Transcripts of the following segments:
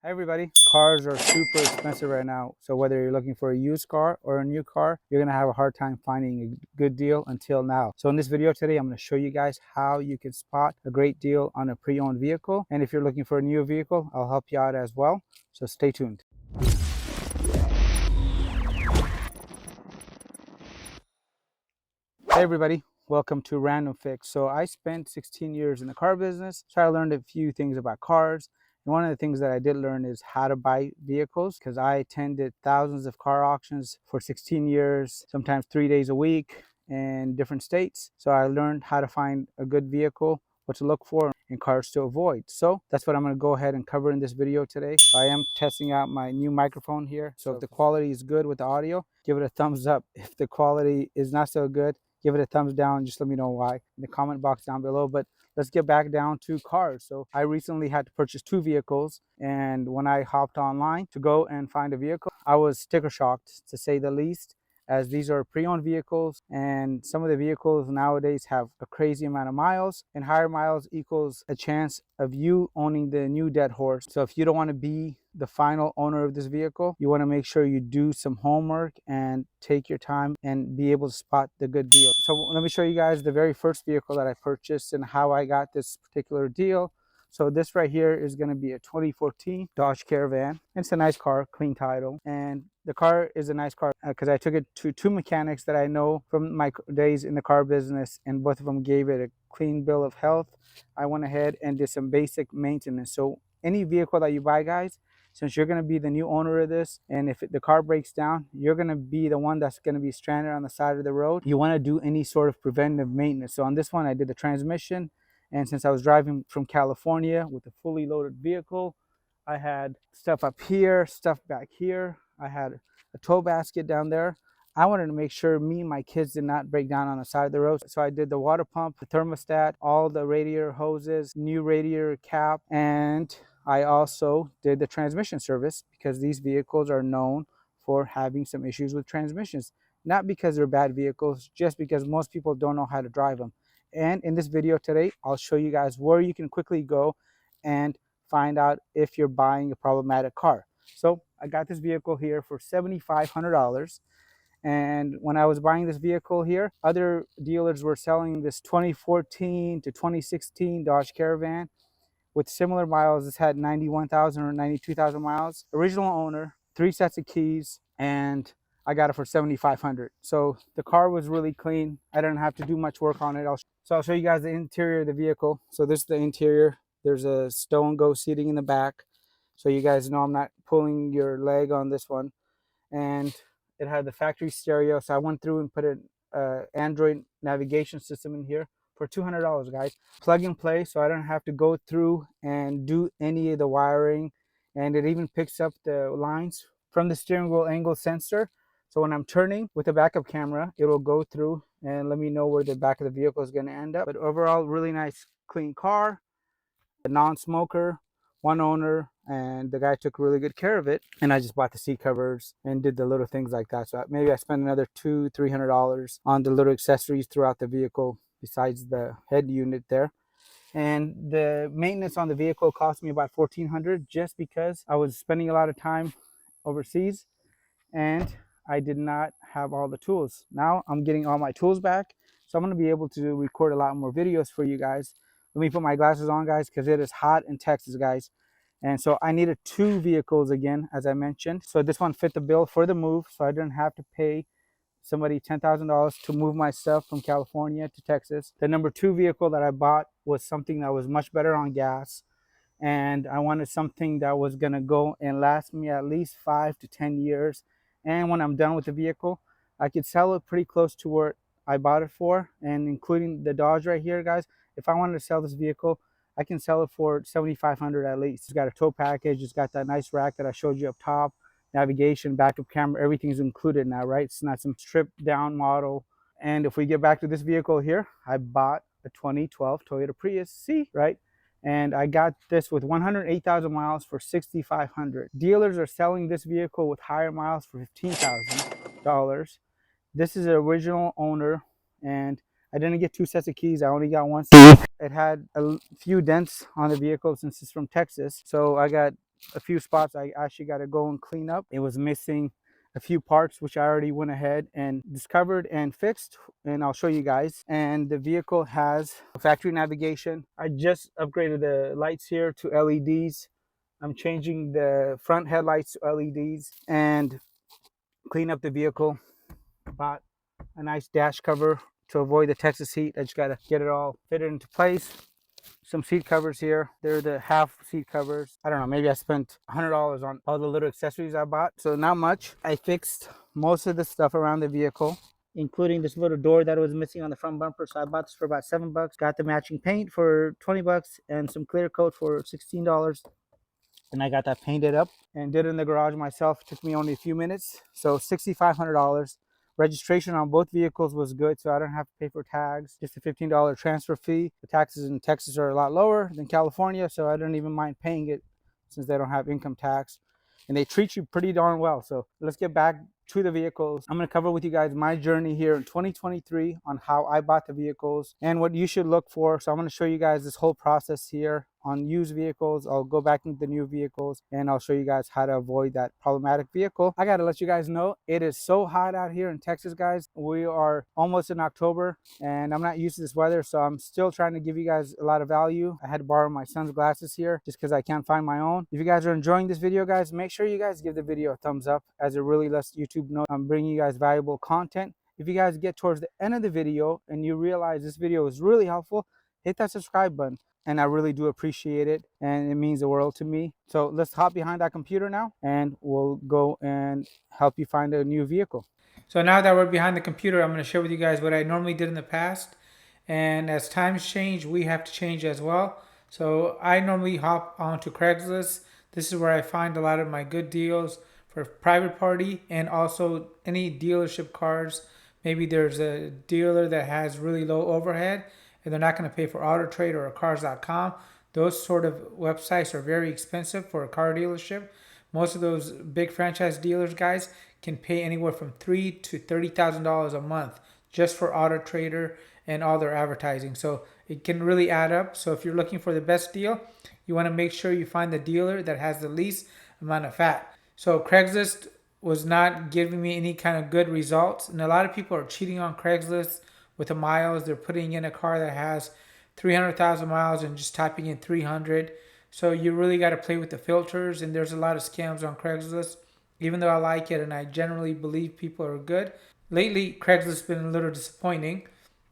Hi everybody. Cars are super expensive right now. So whether you're looking for a used car or a new car, you're going to have a hard time finding a good deal until now. So in this video today, I'm going to show you guys how you can spot a great deal on a pre-owned vehicle. And if you're looking for a new vehicle, I'll help you out as well. So stay tuned. Hey everybody. Welcome to Random Fix. So I spent 16 years in the car business. So I learned a few things about cars. And one of the things that I did learn is how to buy vehicles, because I attended thousands of car auctions for 16 years, sometimes 3 days a week in different states. So I learned how to find a good vehicle, what to look for, and cars to avoid. So that's what I'm going to go ahead and cover in this video today. I am testing out my new microphone here. So if the quality is good with the audio, give it a thumbs up. If the quality is not so good, give it a thumbs down. Just let me know why in the comment box down below. But let's get back down to cars. So I recently had to purchase two vehicles, and when I hopped online to go and find a vehicle, I was sticker shocked, to say the least, as these are pre-owned vehicles, and some of the vehicles nowadays have a crazy amount of miles, and higher miles equals a chance of you owning the new dead horse. So if you don't want to be the final owner of this vehicle, you want to make sure you do some homework and take your time and be able to spot the good deal. So let me show you guys the very first vehicle that I purchased and how I got this particular deal. So this right here is going to be a 2014 Dodge Caravan. It's a nice car, clean title, and the car is a nice car because I took it to two mechanics that I know from my days in the car business, and both of them gave it a clean bill of health. I went ahead and did some basic maintenance. So any vehicle that you buy, guys, since you're going to be the new owner of this, and if the car breaks down, you're going to be the one that's going to be stranded on the side of the road. You want to do any sort of preventive maintenance. So on this one, I did the transmission. And since I was driving from California with a fully loaded vehicle, I had stuff up here, stuff back here. I had a tow basket down there. I wanted to make sure me and my kids did not break down on the side of the road. So I did the water pump, the thermostat, all the radiator hoses, new radiator cap, and I also did the transmission service, because these vehicles are known for having some issues with transmissions. Not because they're bad vehicles, just because most people don't know how to drive them. And in this video today, I'll show you guys where you can quickly go and find out if you're buying a problematic car. So I got this vehicle here for $7,500. And when I was buying this vehicle here, other dealers were selling this 2014 to 2016 Dodge Caravan with similar miles. This had 91,000 or 92,000 miles. Original owner, 3 sets of keys, and I got it for $7,500. So the car was really clean. I didn't have to do much work on it. I'll show you guys the interior of the vehicle. So this is the interior. There's a stow and go seating in the back, so you guys know I'm not pulling your leg on this one. And it had the factory stereo. So I went through and put an Android navigation system in here for $200, guys. Plug and play, so I don't have to go through and do any of the wiring. And it even picks up the lines from the steering wheel angle sensor. So when I'm turning with a backup camera, it will go through and let me know where the back of the vehicle is going to end up. But overall, really nice, clean car, a non-smoker, one owner, and the guy took really good care of it. And I just bought the seat covers and did the little things like that. So maybe I spent another $200-300 on the little accessories throughout the vehicle besides the head unit there. And the maintenance on the vehicle cost me about $1,400, just because I was spending a lot of time overseas and I did not have all the tools. Now I'm getting all my tools back, so I'm going to be able to record a lot more videos for you guys. Let me put my glasses on, guys, because it is hot in Texas, guys. And so I needed two vehicles again, as I mentioned. So this one fit the bill for the move, so I didn't have to pay somebody $10,000 to move my stuff from California to Texas. The number two vehicle that I bought was something that was much better on gas, and I wanted something that was going to go and last me at least 5 to 10 years. And when I'm done with the vehicle, I could sell it pretty close to where I bought it for. And including the Dodge right here, guys, if I wanted to sell this vehicle, I can sell it for $7,500 at least. It's got a tow package. It's got that nice rack that I showed you up top, navigation, backup camera, everything's included now, right? It's not some stripped down model. And if we get back to this vehicle here, I bought a 2012 Toyota Prius C, right? And I got this with 108,000 miles for $6,500. Dealers are selling this vehicle with higher miles for $15,000. This is the original owner, and I didn't get 2 sets of keys. I only got 1 set. It had a few dents on the vehicle since it's from Texas, so I got a few spots I actually got to go and clean up. It was missing a few parts, which I already went ahead and discovered and fixed, and I'll show you guys. And the vehicle has factory navigation. I just upgraded the lights here to LEDs. I'm changing the front headlights to LEDs and clean up the vehicle. Bought a nice dash cover to avoid the Texas heat. I just got to get it all fitted into place. Some seat covers here. They're the half seat covers. I don't know, maybe I spent $100 on all the little accessories I bought. So not much. I fixed most of the stuff around the vehicle, including this little door that was missing on the front bumper. So I bought this for about $7. Got the matching paint for $20 and some clear coat for $16. And I got that painted up and did it in the garage myself. It took me only a few minutes. So $6,500. Registration on both vehicles was good, so I don't have to pay for tags. Just a $15 transfer fee. The taxes in Texas are a lot lower than California, so I don't even mind paying it since they don't have income tax. And they treat you pretty darn well. So let's get back to the vehicles. I'm going to cover with you guys my journey here in 2023 on how I bought the vehicles and what you should look for. So I'm going to show you guys this whole process here on used vehicles. I'll go back into the new vehicles and I'll show you guys how to avoid that problematic vehicle. I got to let you guys know it is so hot out here in Texas, guys. We are almost in October and I'm not used to this weather, so I'm still trying to give you guys a lot of value. I had to borrow my son's glasses here just because I can't find my own. If you guys are enjoying this video, guys, make sure you guys give the video a thumbs up, as it really lets YouTube know I'm bringing you guys valuable content. If you guys get towards the end of the video and you realize this video is really helpful, hit that subscribe button. And I really do appreciate it, and it means the world to me. So let's hop behind that computer now and we'll go and help you find a new vehicle. So now that we're behind the computer, I'm going to share with you guys what I normally did in the past. And as times change, we have to change as well. So I normally hop onto Craigslist. This is where I find a lot of my good deals for private party and also any dealership cars. Maybe there's a dealer that has really low overhead and they're not going to pay for Auto Trade or Cars.com. Those sort of websites are very expensive for a car dealership. Most of those big franchise dealers, guys, can pay anywhere from $3,000 to $30,000 a month just for Auto Trader and all their advertising. So it can really add up. So if you're looking for the best deal, you want to make sure you find the dealer that has the least amount of fat. So Craigslist was not giving me any kind of good results, and a lot of people are cheating on Craigslist with the miles. They're putting in a car that has 300,000 miles and just typing in 300. So you really got to play with the filters, and there's a lot of scams on Craigslist. Even though I like it and I generally believe people are good, lately Craigslist's been a little disappointing.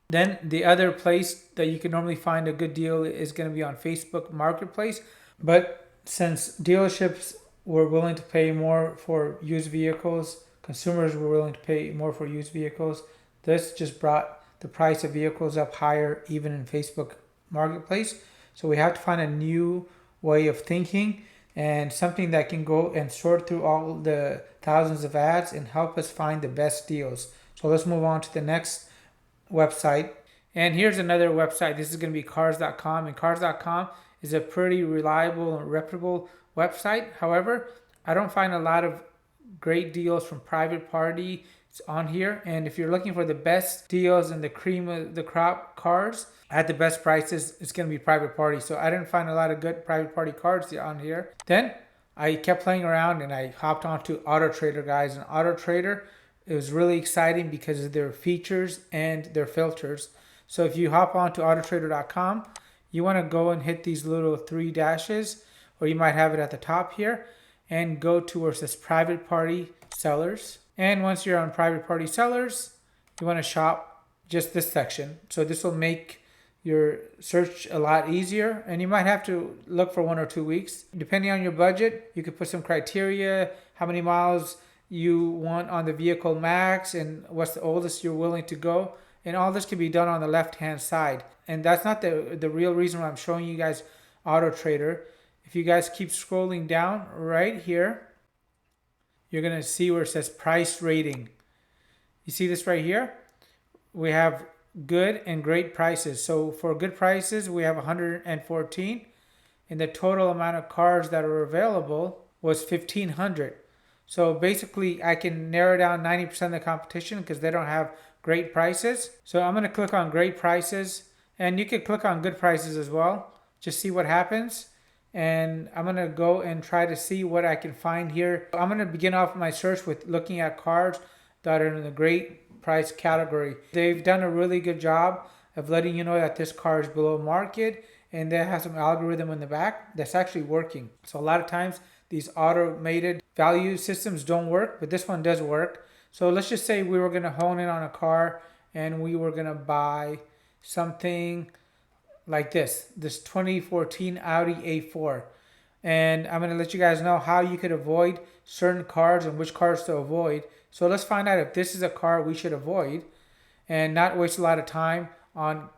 Then the other place that you can normally find a good deal is going to be on Facebook Marketplace. But since dealerships were willing to pay more for used vehicles, consumers were willing to pay more for used vehicles, this just brought the price of vehicles up higher even in Facebook Marketplace. So we have to find a new way of thinking and something that can go and sort through all the thousands of ads and help us find the best deals. So let's move on to the next website. And here's another website. This is going to be Cars.com, and Cars.com is a pretty reliable and reputable website. However, I don't find a lot of great deals from private party on here. And if you're looking for the best deals and the cream of the crop cars at the best prices, it's going to be private party. So I didn't find a lot of good private party cars on here. Then I kept playing around and I hopped onto Auto Trader, guys. And Auto Trader, it was really exciting because of their features and their filters. So if you hop onto autotrader.com, you want to go and hit these little three dashes, or you might have it at the top here, and go to where it says private party sellers. And once you're on private party sellers, you want to shop just this section. So this will make your search a lot easier, and you might have to look for 1 or 2 weeks. Depending on your budget, you could put some criteria, how many miles you want on the vehicle max, and what's the oldest you're willing to go. And all this can be done on the left-hand side. And that's not the real reason why I'm showing you guys Auto Trader. If you guys keep scrolling down right here, you're going to see where it says price rating. You see this right here? We have good and great prices. So for good prices, we have 114. And the total amount of cars that are available was 1,500. So basically, I can narrow down 90% of the competition because they don't have great prices. So I'm going to click on great prices. And you can click on good prices as well. Just see what happens. and I'm gonna go and try to see what I can find here. I'm gonna begin off my search with looking at cars that are in the great price category. They've done a really good job of letting you know that this car is below market, and they have some algorithm in the back that's actually working. So a lot of times these automated value systems don't work, but this one does work. So let's just say we were gonna hone in on a car and we were gonna buy something like this 2014 Audi A4. And I'm going to let you guys know how you could avoid certain cars and which cars to avoid. So let's find out if this is a car we should avoid and not waste a lot of time on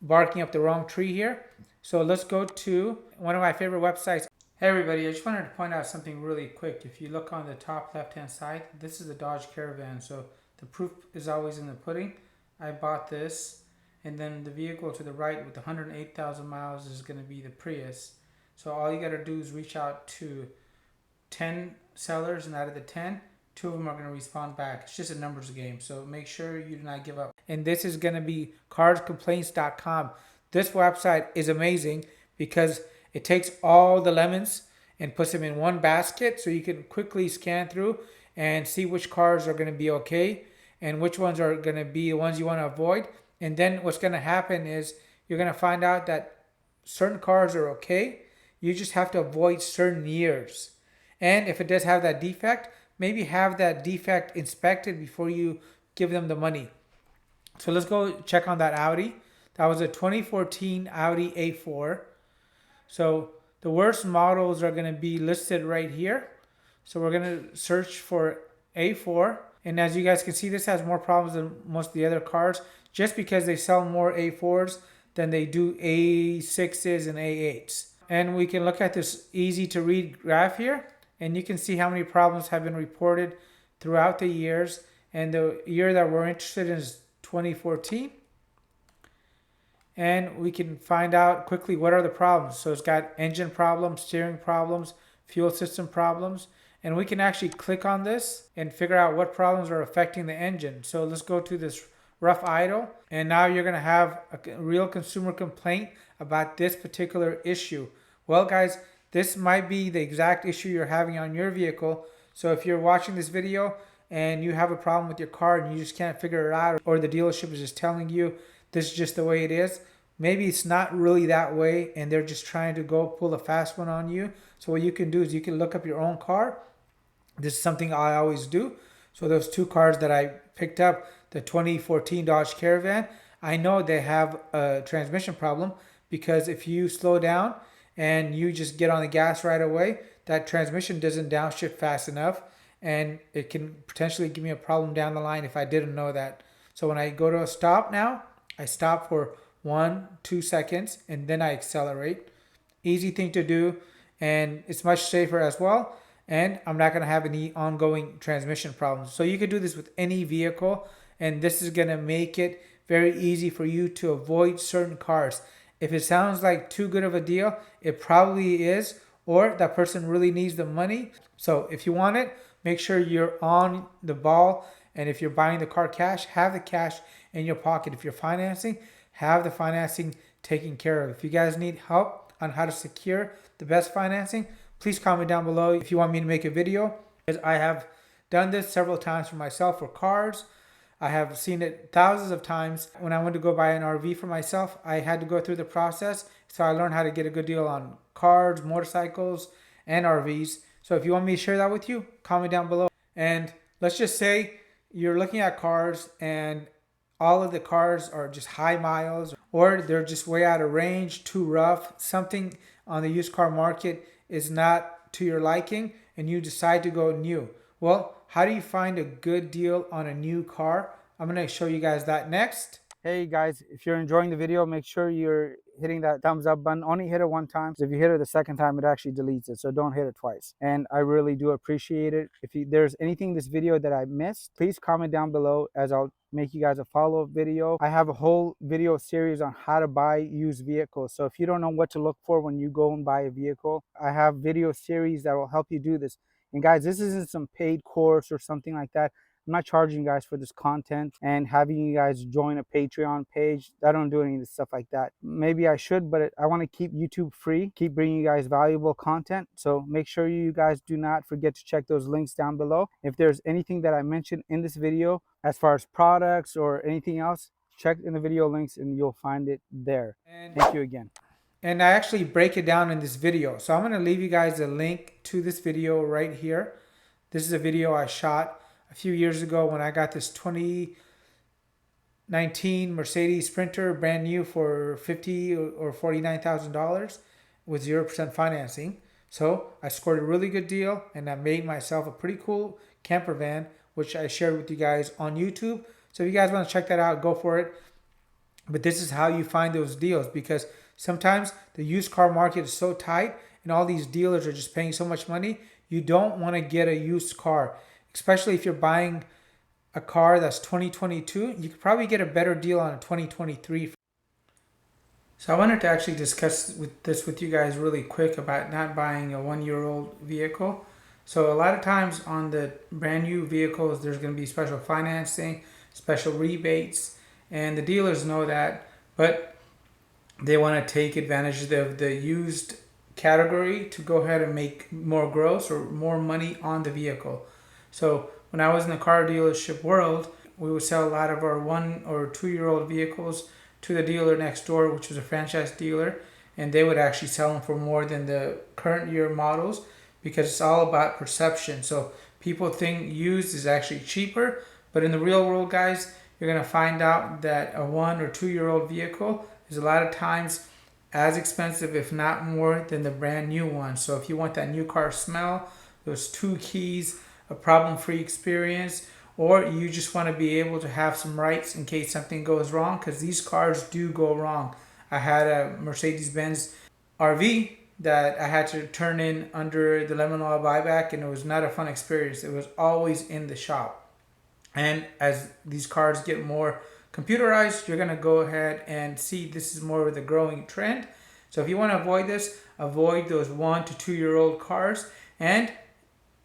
barking up the wrong tree here. So let's go to one of my favorite websites. Hey everybody, I just wanted to point out something really quick. If you look on the top left hand side, this is a Dodge Caravan. So the proof is always in the pudding. I bought this, and then the vehicle to the right with 108,000 miles is going to be the Prius. So all you got to do is reach out to 10 sellers, and out of the 10, 2 of them are going to respond back. It's just a numbers game, so make sure you do not give up. And this is going to be carscomplaints.com. This website is amazing because it takes all the lemons and puts them in one basket, so you can quickly scan through and see which cars are going to be okay and which ones are going to be the ones you want to avoid. And then what's going to happen is you're going to find out that certain cars are okay. You just have to avoid certain years. And if it does have that defect, maybe have that defect inspected before you give them the money. So let's go check on that Audi. That was a 2014 Audi A4. So the worst models are going to be listed right here. So we're going to search for A4. And as you guys can see, this has more problems than most of the other cars just because they sell more A4s than they do A6s and A8s. And we can look at this easy to read graph here, and you can see how many problems have been reported throughout the years. And the year that we're interested in is 2014. And we can find out quickly what are the problems. So it's got engine problems, steering problems, fuel system problems. And we can actually click on this and figure out what problems are affecting the engine. So let's go to this rough idle. And now you're going to have a real consumer complaint about this particular issue. Well, guys, this might be the exact issue you're having on your vehicle. So if you're watching this video and you have a problem with your car and you just can't figure it out, or the dealership is just telling you this is just the way it is, maybe it's not really that way and they're just trying to go pull a fast one on you. So what you can do is you can look up your own car. This is something I always do. So those 2 cars that I picked up, the 2014 Dodge Caravan, I know they have a transmission problem because if you slow down and you just get on the gas right away, that transmission doesn't downshift fast enough, and it can potentially give me a problem down the line if I didn't know that. So when I go to a stop now, I stop for 1-2 seconds and then I accelerate. Easy thing to do, and it's much safer as well. And I'm not going to have any ongoing transmission problems. So you could do this with any vehicle, and this is going to make it very easy for you to avoid certain cars. If it sounds like too good of a deal, it probably is, or that person really needs the money. So if you want it, make sure you're on the ball. And if you're buying the car cash, have the cash in your pocket. If you're financing, have the financing taken care of. If you guys need help on how to secure the best financing, please comment down below if you want me to make a video. Because I have done this several times for myself for cars. I have seen it thousands of times. When I went to go buy an RV for myself, I had to go through the process. So I learned how to get a good deal on cars, motorcycles, and RVs. So if you want me to share that with you, comment down below. And let's just say you're looking at cars and all of the cars are just high miles, or they're just way out of range, too rough. Something on the used car market is not to your liking and you decide to go new. Well, how do you find a good deal on a new car? I'm going to show you guys that next. Hey guys, if you're enjoying the video, make sure you're hitting that thumbs up button. Only hit it one time. If you hit it the second time, it actually deletes it. So don't hit it twice. And I really do appreciate it. If there's anything in this video that I missed, please comment down below as I'll make you guys a follow-up video. I have a whole video series on how to buy used vehicles. So if you don't know what to look for when you go and buy a vehicle, I have video series that will help you do this. And guys, this isn't some paid course or something like that. I'm not charging you guys for this content and having you guys join a Patreon page. I don't do any of this stuff like that. Maybe I should, but I want to keep YouTube free, keep bringing you guys valuable content. So make sure you guys do not forget to check those links down below. If there's anything that I mentioned in this video as far as products or anything else, check in the video links and you'll find it there. Thank you again. And I actually break it down in this video. So I'm going to leave you guys a link to this video right here. This is a video I shot a few years ago when I got this 2019 Mercedes Sprinter brand new for $50,000 or $49,000 with 0% financing. So I scored a really good deal and I made myself a pretty cool camper van, which I shared with you guys on YouTube. So if you guys want to check that out, go for it. But this is how you find those deals, because sometimes the used car market is so tight and all these dealers are just paying so much money. You don't want to get a used car, especially if you're buying a car that's 2022. You could probably get a better deal on a 2023. So I wanted to actually discuss this with you guys really quick about not buying a 1-year-old vehicle. So a lot of times on the brand new vehicles, there's going to be special financing, special rebates, and the dealers know that, but they want to take advantage of the used category to go ahead and make more gross or more money on the vehicle. So when I was in the car dealership world, we would sell a lot of our 1 or 2-year-old vehicles to the dealer next door, which was a franchise dealer, and they would actually sell them for more than the current year models, because it's all about perception. So people think used is actually cheaper, but in the real world, guys, you're going to find out that a 1 or 2-year-old vehicle is a lot of times as expensive, if not more, than the brand new one. So if you want that new car smell, those 2 keys, a problem-free experience, or you just want to be able to have some rights in case something goes wrong, because these cars do go wrong. I had a Mercedes-Benz RV that I had to turn in under the lemon law buyback, and it was not a fun experience. It was always in the shop. And as these cars get more computerized, you're going to go ahead and see this is more of the growing trend. So if you want to avoid this, avoid those 1 to 2-year-old cars. And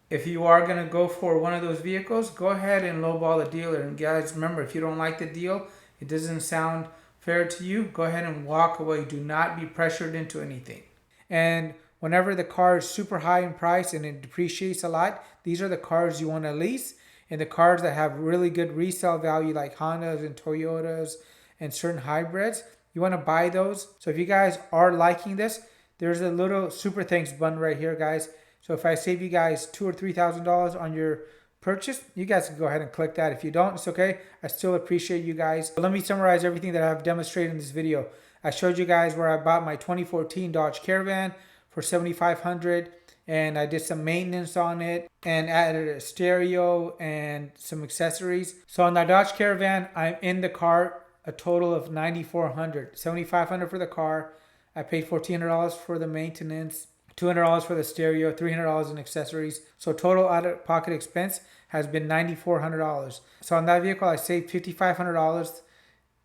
if you are going to go for one of those vehicles, go ahead and lowball the dealer. And guys, remember, if you don't like the deal, it doesn't sound fair to you, go ahead and walk away. Do not be pressured into anything. And whenever the car is super high in price and it depreciates a lot, these are the cars you want to lease. And the cars that have really good resale value, like Hondas and Toyotas and certain hybrids, you want to buy those. So if you guys are liking this, there's a little super thanks button right here, guys. So if I save you guys $2,000 or $3,000 on your purchase, you guys can go ahead and click that. If you don't, it's okay. I still appreciate you guys. So let me summarize everything that I've demonstrated in this video. I showed you guys where I bought my 2014 Dodge Caravan for $7,500. And I did some maintenance on it and added a stereo and some accessories. So on that Dodge Caravan, I'm in the car a total of $9,400, $7,500 for the car. I paid $1,400 for the maintenance, $200 for the stereo, $300 in accessories. So total out-of-pocket expense has been $9,400. So on that vehicle, I saved $5,500,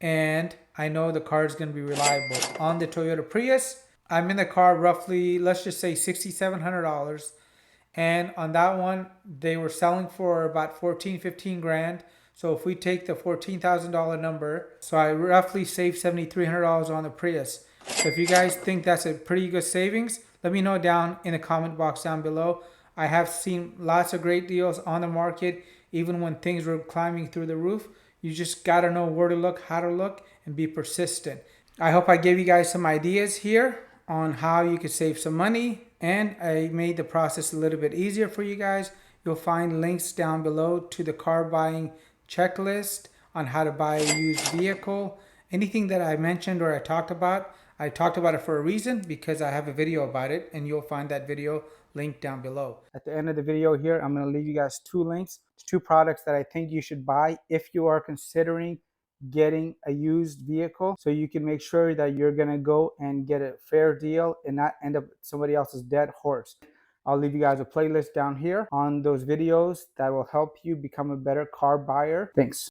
and I know the car is going to be reliable. On the Toyota Prius, I'm in the car roughly, let's just say $6,700. And on that one, they were selling for about 15 grand. So if we take the $14,000 number, so I roughly saved $7,300 on the Prius. So if you guys think that's a pretty good savings, let me know down in the comment box down below. I have seen lots of great deals on the market, even when things were climbing through the roof. You just got to know where to look, how to look, and be persistent. I hope I gave you guys some ideas here on how you could save some money, and I made the process a little bit easier for you guys. You'll find links down below to the car buying checklist on how to buy a used vehicle. Anything that I mentioned or I talked about it for a reason, because I have a video about it, and you'll find that video linked down below. At the end of the video here, I'm going to leave you guys 2 links to 2 products that I think you should buy if you are considering getting a used vehicle, so you can make sure that you're going to go and get a fair deal and not end up somebody else's dead horse. I'll leave you guys a playlist down here on those videos that will help you become a better car buyer. Thanks.